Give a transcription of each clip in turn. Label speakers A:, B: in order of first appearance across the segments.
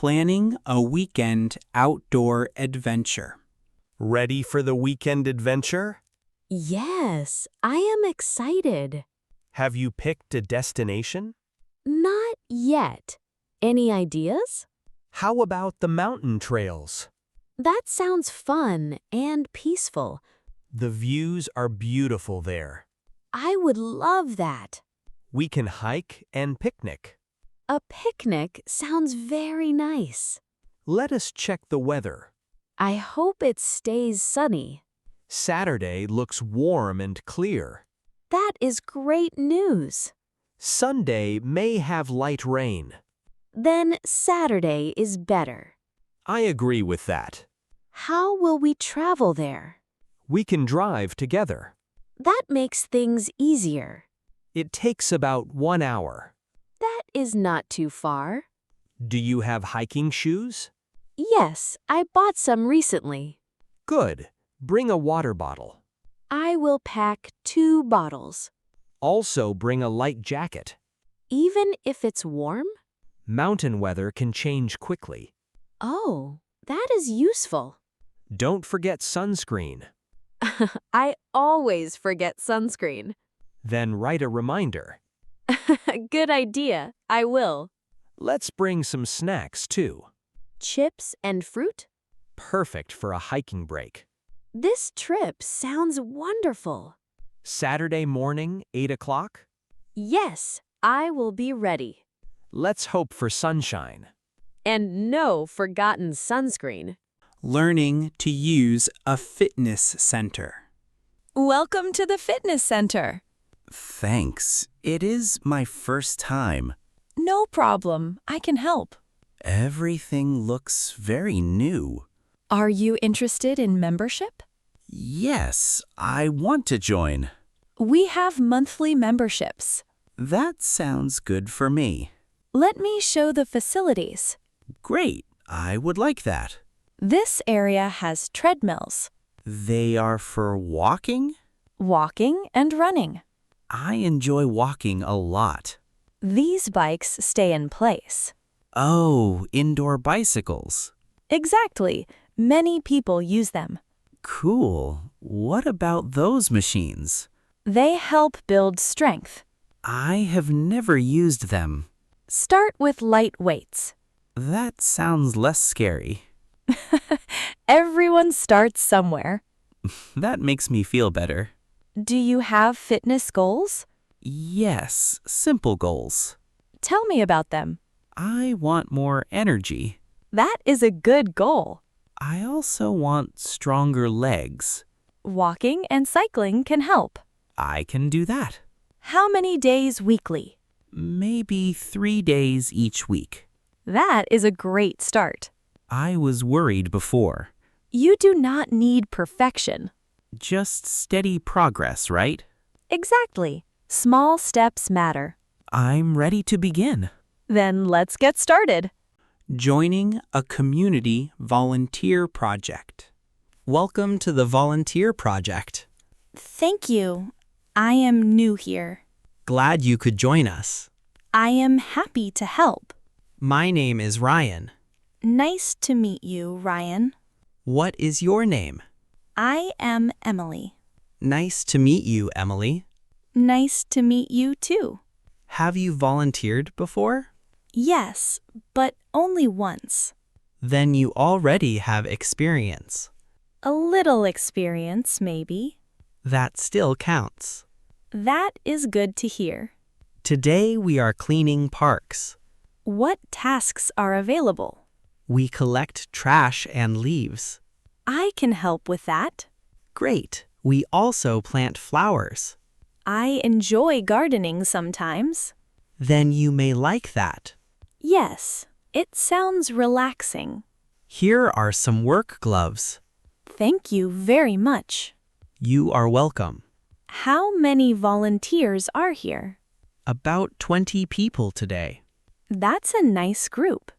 A: planning a weekend outdoor adventure.
B: Ready for the weekend adventure?
C: Yes, I am excited.
B: Have you picked a destination?
C: Not yet. Any ideas?
B: How about the mountain trails?
C: That sounds fun and peaceful.
B: The views are beautiful there.
C: I would love that.
B: We can hike and picnic.
C: A picnic sounds very nice.
B: Let us check the weather.
C: I hope it stays sunny.
B: Saturday looks warm and clear.
C: That is great news.
B: Sunday may have light rain.
C: Then Saturday is better.
B: I agree with that.
C: How will we travel there?
B: We can drive together.
C: That makes things easier.
B: It takes about 1 hour.
C: That is not too far.
B: Do you have hiking shoes?
C: Yes, I bought some recently.
B: Good. Bring a water bottle.
C: I will pack 2 bottles.
B: Also bring a light jacket.
C: Even if it's warm?
B: Mountain weather can change quickly.
C: Oh, that is useful.
B: Don't forget sunscreen.
C: I always forget sunscreen.
B: Then write a reminder.
C: Good idea. I will.
B: Let's bring some snacks too.
C: Chips and fruit?
B: Perfect for a hiking break.
C: This trip sounds wonderful.
B: Saturday morning, 8 o'clock?
C: Yes, I will be ready.
B: Let's hope for sunshine.
C: And no forgotten sunscreen.
A: Learning to use a fitness center.
D: Welcome to the fitness center.
E: Thanks. It is my first time.
D: No problem. I can help.
E: Everything looks very new.
D: Are you interested in membership?
E: Yes, I want to join.
D: We have monthly memberships.
E: That sounds good for me.
D: Let me show the facilities.
E: Great, I would like that.
D: This area has treadmills,
E: They are for walking?
D: walking, and running.
E: I enjoy walking a lot.
D: These bikes stay in place.
E: Oh, indoor bicycles.
D: Exactly. Many people use them.
E: Cool. What about those machines?
D: They help build strength.
E: I have never used them.
D: Start with light weights.
E: That sounds less scary.
D: Everyone starts somewhere.
E: That makes me feel better.
D: Do you have fitness goals?
E: Yes, simple goals.
D: Tell me about them.
E: I want more energy.
D: That is a good goal.
E: I also want stronger legs.
D: Walking and cycling can help.
E: I can do that.
D: How many days weekly?
E: Maybe 3 days each week.
D: That is a great start.
E: I was worried before.
D: You do not need perfection.
E: Just steady progress, right?
D: Exactly. Small steps matter.
E: I'm ready to begin.
D: Then let's get started.
A: Joining a community volunteer project. Welcome to the volunteer project.
F: Thank you. I am new here.
A: Glad you could join us.
F: I am happy to help.
A: My name is Ryan.
F: Nice to meet you, Ryan.
A: What is your name?
F: I am Emily.
A: Nice to meet you, Emily.
F: Nice to meet you too.
A: Have you volunteered before?
F: Yes, but only once.
A: Then you already have experience.
F: A little experience, maybe.
A: That still counts.
F: That is good to hear.
A: Today we are cleaning parks.
F: What tasks are available?
A: We collect trash and leaves.
F: I can help with that.
A: Great. We also plant flowers.
F: I enjoy gardening sometimes.
A: Then you may like that.
F: Yes, it sounds relaxing.
A: Here are some work gloves.
F: Thank you very much.
A: You are welcome.
F: How many volunteers are here?
A: About 20 people today.
F: That's a nice group.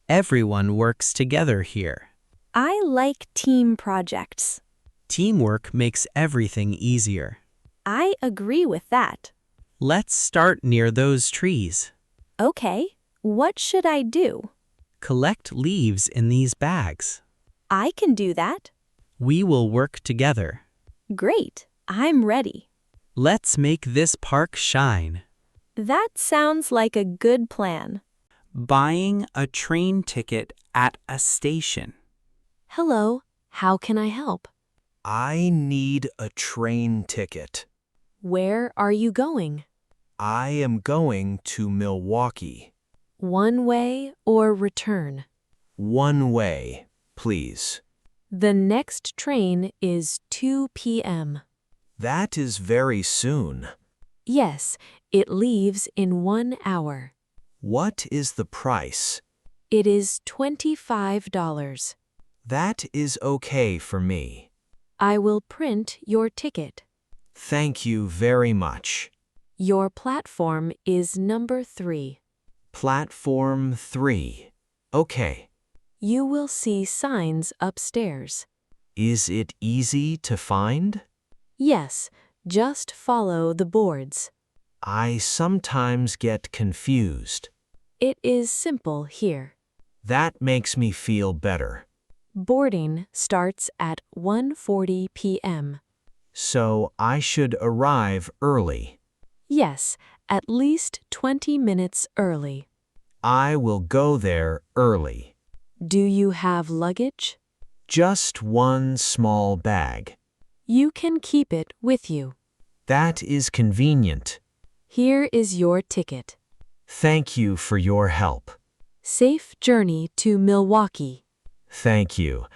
A: Everyone works together here.
F: I like team projects.
A: Teamwork makes everything easier.
F: I agree with that.
A: Let's start near those trees.
F: Okay, what should I do?
A: collect leaves in these bags.
D: I can do that.
A: We will work together.
D: Great. I'm ready.
A: Let's make this park shine.
D: That sounds like a good plan.
A: Buying a train ticket at a station.
C: Hello, how can I help?
B: I need a train ticket.
C: Where are you going?
B: I am going to Milwaukee.
C: One way or return?
B: One way, please.
C: The next train is 2 p.m.
B: That is very soon.
C: Yes, it leaves in 1 hour.
B: What is the price?
C: It is $25.
B: That is okay for me.
C: I will print your ticket.
B: Thank you very much.
C: Your platform is number 3.
B: Platform 3. Okay.
C: You will see signs upstairs.
B: Is it easy to find?
C: Yes, just follow the boards.
B: I sometimes get confused.
C: It is simple here.
B: That makes me feel better.
C: Boarding starts at 1:40 p.m.
B: So I should arrive early.
C: Yes, at least 20 minutes early.
B: I will go there early.
C: Do you have luggage?
B: Just one small bag.
C: You can keep it with you.
B: That is convenient.
C: Here is your ticket.
B: Thank you for your help.
C: Safe journey to Milwaukee.
B: Thank you.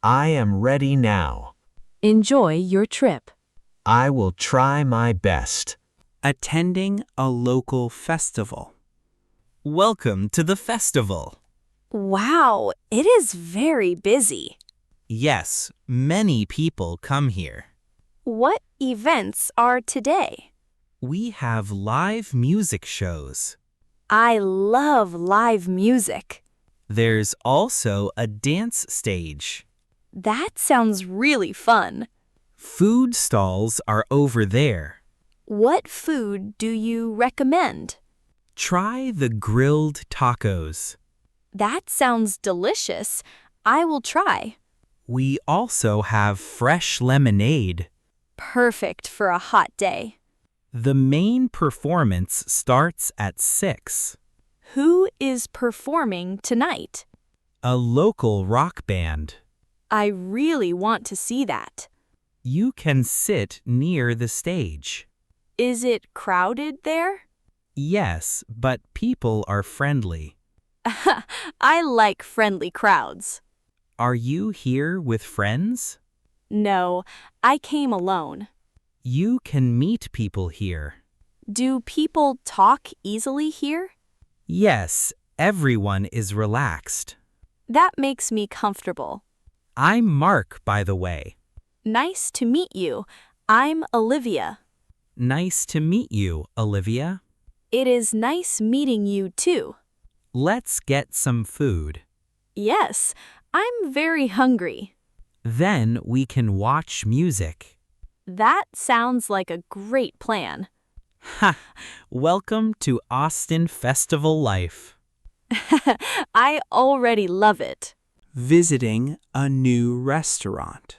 B: I am ready now.
C: Enjoy your trip.
B: I will try my best.
A: Attending a local festival. Welcome to the festival.
D: Wow, it is very busy.
A: Yes, many people come here.
D: What events are today?
A: We have live music shows.
D: I love live music.
A: There's also a dance stage.
D: That sounds really fun.
A: Food stalls are over there.
D: What food do you recommend?
A: Try the grilled tacos.
D: That sounds delicious. I will try.
A: We also have fresh lemonade.
D: Perfect for a hot day.
A: The main performance starts at 6.
D: Who is performing tonight?
A: A local rock band.
D: I really want to see that.
A: You can sit near the stage.
D: Is it crowded there?
A: Yes, but people are friendly.
D: I like friendly crowds.
A: Are you here with friends?
D: No, I came alone.
A: You can meet people here.
D: Do people talk easily here?
A: Yes, everyone is relaxed.
D: That makes me comfortable.
A: I'm Mark, by the way.
D: Nice to meet you. I'm Olivia.
A: Nice to meet you, Olivia.
D: It is nice meeting you too.
A: Let's get some food.
D: Yes, I'm very hungry.
A: Then we can watch music.
D: That sounds like a great plan.
A: Ha! Welcome to Austin Festival Life.
D: I already love it.
A: Visiting a new restaurant.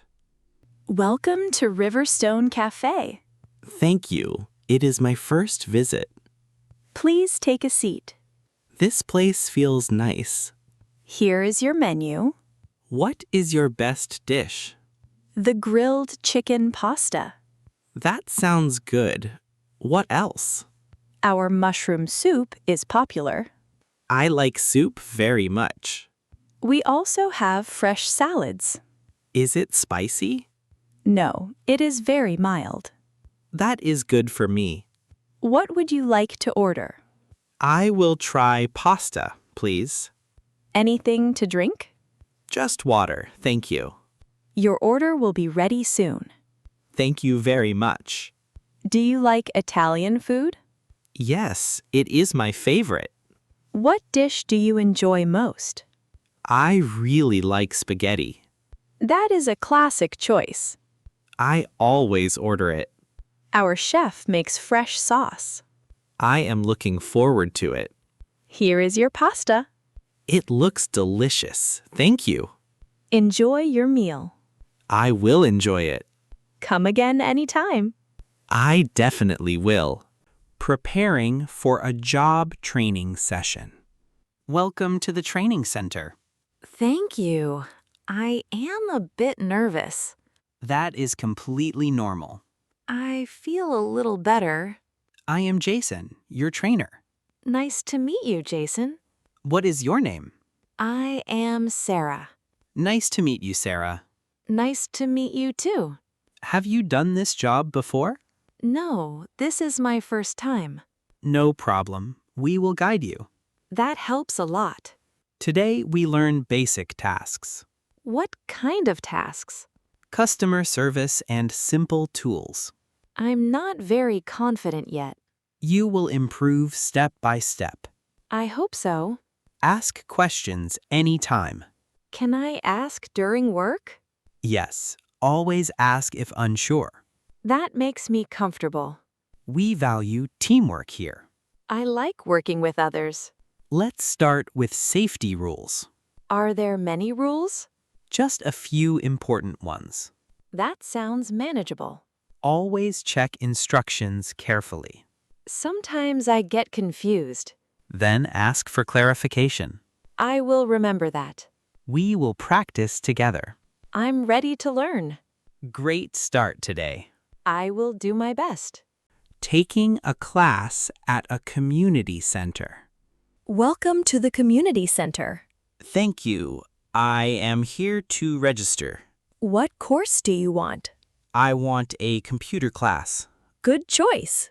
G: Welcome to Riverstone Cafe.
E: Thank you. It is my first visit.
G: Please take a seat.
E: This place feels nice.
G: Here is your menu.
E: What is your best dish?
G: The grilled chicken pasta.
E: That sounds good. What else?
G: Our mushroom soup is popular.
E: I like soup very much.
G: We also have fresh salads.
E: Is it spicy?
G: No, it is very mild.
E: That is good for me.
G: What would you like to order?
E: I will try pasta, please.
G: Anything to drink?
E: Just water, thank you.
G: Your order will be ready soon.
E: Thank you very much.
G: Do you like Italian food?
E: Yes, it is my favorite.
G: What dish do you enjoy most?
E: I really like spaghetti.
G: That is a classic choice.
E: I always order it.
G: Our chef makes fresh sauce.
E: I am looking forward to it.
G: Here is your pasta.
A: It looks delicious. Thank you.
G: Enjoy your meal.
A: I will enjoy it.
G: Come again anytime.
A: I definitely will. Preparing for a job training session. Welcome to the training center.
C: Thank you. I am a bit nervous.
A: That is completely normal.
C: I feel a little better.
A: I am Jason, your trainer.
C: Nice to meet you, Jason.
A: What is your name?
C: I am Sarah.
A: Nice to meet you, Sarah.
C: Nice to meet you too.
A: Have you done this job before?
C: No, this is my first time.
A: No problem. We will guide you.
C: That helps a lot.
A: Today we learn basic tasks.
C: What kind of tasks?
A: Customer service and simple tools.
C: I'm not very confident yet.
A: You will improve step by step.
C: I hope so.
A: Ask questions anytime.
C: Can I ask during work?
A: Yes, always ask if unsure.
C: That makes me comfortable.
A: We value teamwork here.
C: I like working with others.
A: Let's start with safety rules.
C: Are there many rules?
A: Just a few important ones.
C: That sounds manageable.
A: Always check instructions carefully.
C: Sometimes I get confused.
A: Then ask for clarification.
C: I will remember that.
A: We will practice together.
C: I'm ready to learn.
A: Great start today.
C: I will do my best.
A: Taking a class at a community center.
D: Welcome to the community center.
A: Thank you. I am here to register.
D: What course do you want?
A: I want a computer class.
D: Good choice.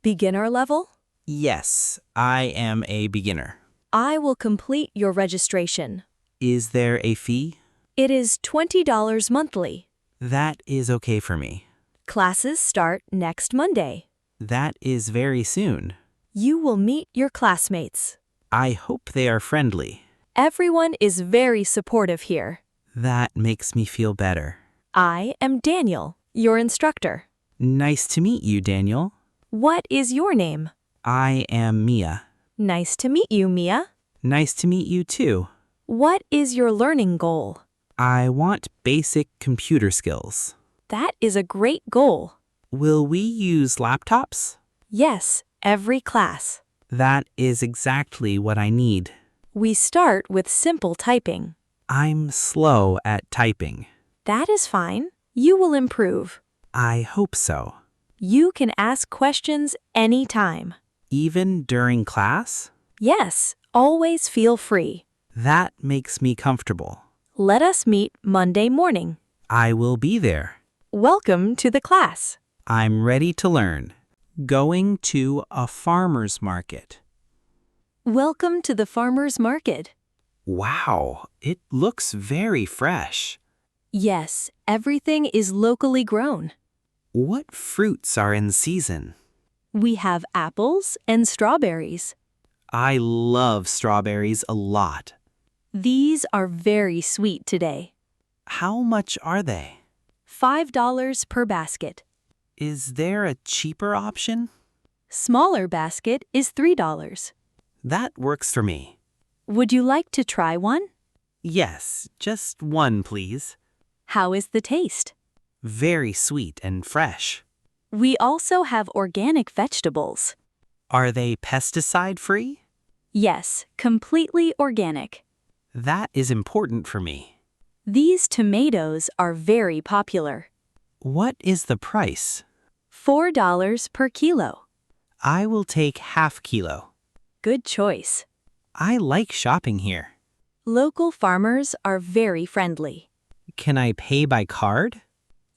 D: Beginner level?
A: Yes, I am a beginner.
D: I will complete your registration.
A: Is there a fee?
D: It is $20 monthly.
A: That is okay for me.
D: Classes start next Monday.
A: That is very soon.
D: You will meet your classmates.
A: I hope they are friendly.
D: Everyone is very supportive here.
A: That makes me feel better.
D: I am Daniel, your instructor.
A: Nice to meet you, Daniel.
D: What is your name?
A: I am Mia.
D: Nice to meet you, Mia.
A: Nice to meet you too.
D: What is your learning goal?
A: I want basic computer skills.
D: That is a great goal.
A: Will we use laptops?
D: Yes, every class.
A: That is exactly what I need.
D: We start with simple typing.
A: I'm slow at typing.
D: That is fine. You will improve.
A: I hope so.
D: You can ask questions anytime.
A: Even during class?
D: Yes, always feel free.
A: That makes me comfortable.
D: Let us meet Monday morning.
A: I will be there.
D: Welcome to the class.
A: I'm ready to learn. Going to a farmer's market.
D: Welcome to the farmer's market.
A: Wow, it looks very fresh.
D: Yes, everything is locally grown.
A: What fruits are in season?
D: We have apples and strawberries.
A: I love strawberries a lot.
D: These are very sweet today.
A: How much are they?
D: $5 per basket.
A: Is there a cheaper option?
D: Smaller basket is $3.
A: That works for me.
D: Would you like to try one?
A: Yes, just one, please.
D: How is the taste?
A: Very sweet and fresh.
D: We also have organic vegetables.
A: Are they pesticide-free?
D: Yes, completely organic.
A: That is important for me.
D: These tomatoes are very popular.
A: What is the price?
D: $4 per kilo.
A: I will take half kilo.
D: Good choice.
A: I like shopping here.
D: Local farmers are very friendly.
A: Can I pay by card?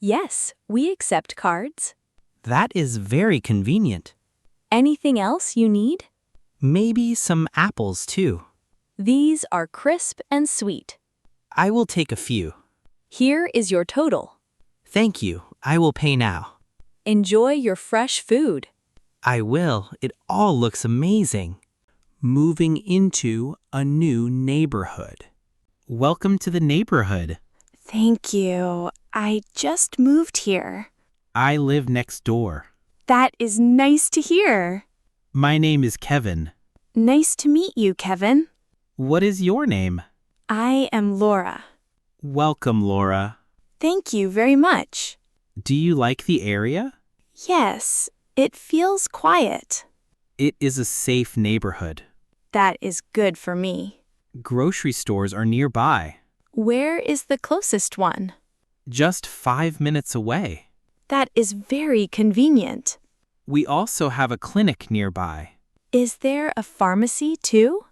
D: Yes, we accept cards.
A: That is very convenient.
D: Anything else you need?
A: Maybe some apples too.
D: These are crisp and sweet.
A: I will take a few.
D: Here is your total.
A: Thank you. I will pay now.
D: Enjoy your fresh food.
A: I will. It all looks amazing. Moving into a new neighborhood. Welcome to the neighborhood.
F: Thank you. I just moved here.
A: I live next door.
F: That is nice to hear.
A: My name is Kevin.
F: Nice to meet you, Kevin.
A: What is your name?
F: I am Laura.
A: Welcome, Laura.
F: Thank you very much.
A: Do you like the area?
F: Yes, it feels quiet.
A: It is a safe neighborhood.
F: That is good for me.
A: Grocery stores are nearby,
F: Where is the closest one?
A: just 5 minutes away.
F: That is very convenient.
A: We also have a clinic nearby.
F: Is there a pharmacy too?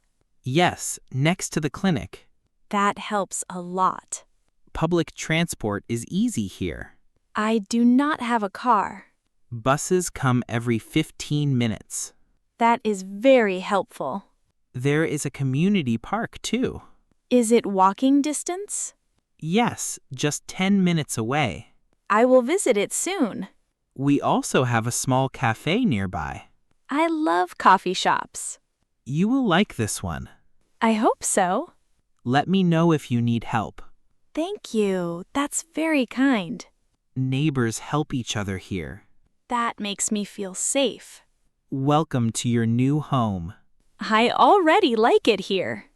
A: Yes, next to the clinic.
F: That helps a lot.
A: Public transport is easy here.
F: I do not have a car.
A: Buses come every 15 minutes.
F: That is very helpful.
A: There is a community park too.
F: Is it walking distance?
A: Yes, just 10 minutes away.
F: I will visit it soon.
A: We also have a small cafe nearby.
F: I love coffee shops.
A: You will like this one.
F: I hope so.
A: Let me know if you need help.
F: Thank you. That's very kind.
A: Neighbors help each other here.
F: That makes me feel safe.
A: Welcome to your new home.
F: I already like it here.